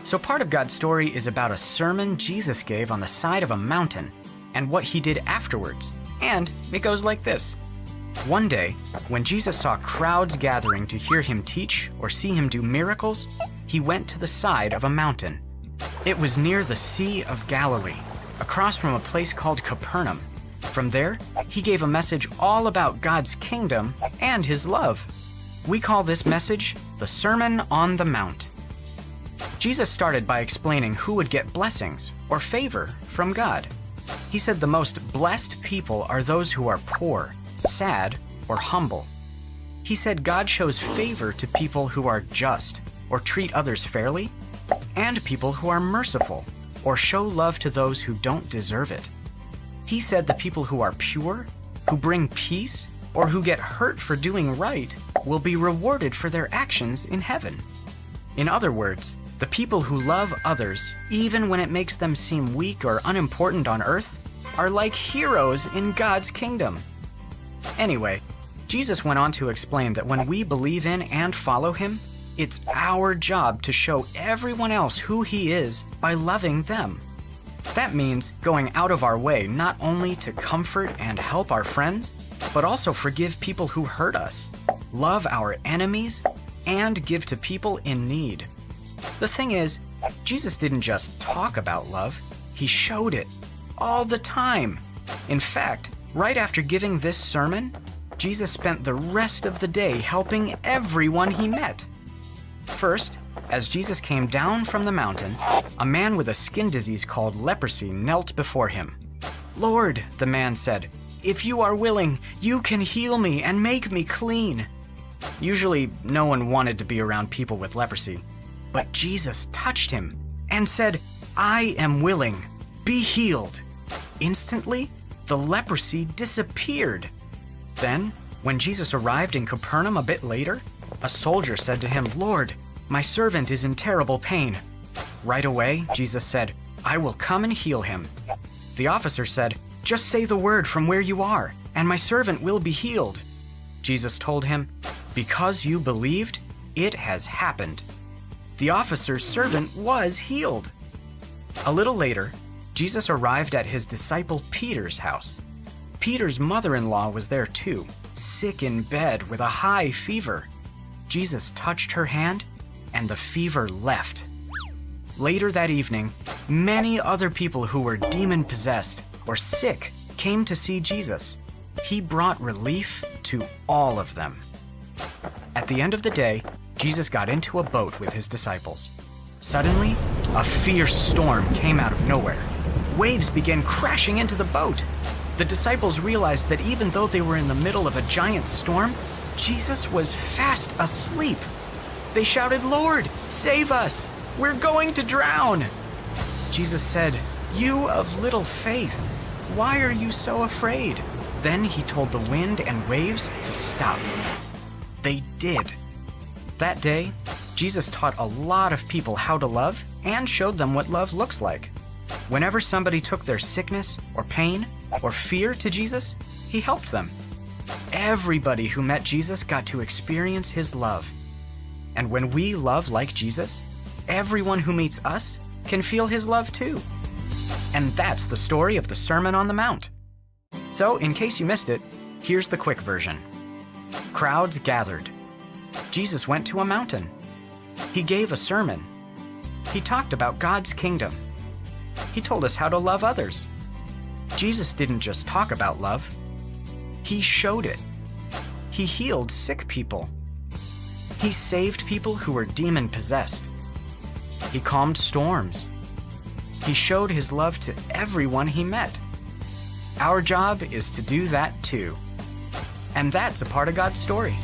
So part of God's story is about a sermon Jesus gave on the side of a mountain and what he did afterwards. And it goes like this. One day, when Jesus saw crowds gathering to hear him teach or see him do miracles, he went to the side of a mountain. It was near the Sea of Galilee, across from a place called Capernaum. From there, he gave a message all about God's kingdom and his love. We call this message the Sermon on the Mount. Jesus started by explaining who would get blessings or favor from God. He said the most blessed people are those who are poor, sad, or humble. He said God shows favor to people who are just or treat others fairly, and people who are merciful or show love to those who don't deserve it. He said the people who are pure, who bring peace, or who get hurt for doing right will be rewarded for their actions in heaven. In other words, the people who love others, even when it makes them seem weak or unimportant on earth, are like heroes in God's kingdom. Anyway, Jesus went on to explain that when we believe in and follow him, it's our job to show everyone else who he is by loving them. That means going out of our way not only to comfort and help our friends, but also forgive people who hurt us, love our enemies, and give to people in need. The thing is, Jesus didn't just talk about love, he showed it all the time. In fact, right after giving this sermon, Jesus spent the rest of the day helping everyone he met. First, as Jesus came down from the mountain, a man with a skin disease called leprosy knelt before him. "Lord," the man said, "if you are willing, you can heal me and make me clean." Usually, no one wanted to be around people with leprosy. But Jesus touched him and said, "I am willing. Be healed." Instantly, the leprosy disappeared. Then, when Jesus arrived in Capernaum a bit later, a soldier said to him, "Lord, my servant is in terrible pain." Right away, Jesus said, "I will come and heal him." The officer said, "Just say the word from where you are, and my servant will be healed." Jesus told him, "Because you believed, it has happened." The officer's servant was healed. A little later, Jesus arrived at his disciple Peter's house. Peter's mother-in-law was there too, sick in bed with a high fever. Jesus touched her hand, and the fever left. Later that evening, many other people who were demon-possessed or sick came to see Jesus. He brought relief to all of them. At the end of the day, Jesus got into a boat with his disciples. Suddenly, a fierce storm came out of nowhere. Waves began crashing into the boat. The disciples realized that even though they were in the middle of a giant storm, Jesus was fast asleep. They shouted, "Lord, save us! We're going to drown!" Jesus said, "You of little faith, why are you so afraid?" Then he told the wind and waves to stop. They did. That day, Jesus taught a lot of people how to love and showed them what love looks like. Whenever somebody took their sickness or pain or fear to Jesus, he helped them. Everybody who met Jesus got to experience his love. And when we love like Jesus, everyone who meets us can feel his love too. And that's the story of the Sermon on the Mount. So, in case you missed it, here's the quick version. Crowds gathered. Jesus went to a mountain. He gave a sermon. He talked about God's kingdom. He told us how to love others. Jesus didn't just talk about love. He showed it. He healed sick people. He saved people who were demon-possessed. He calmed storms. He showed his love to everyone he met. Our job is to do that too. And that's a part of God's story.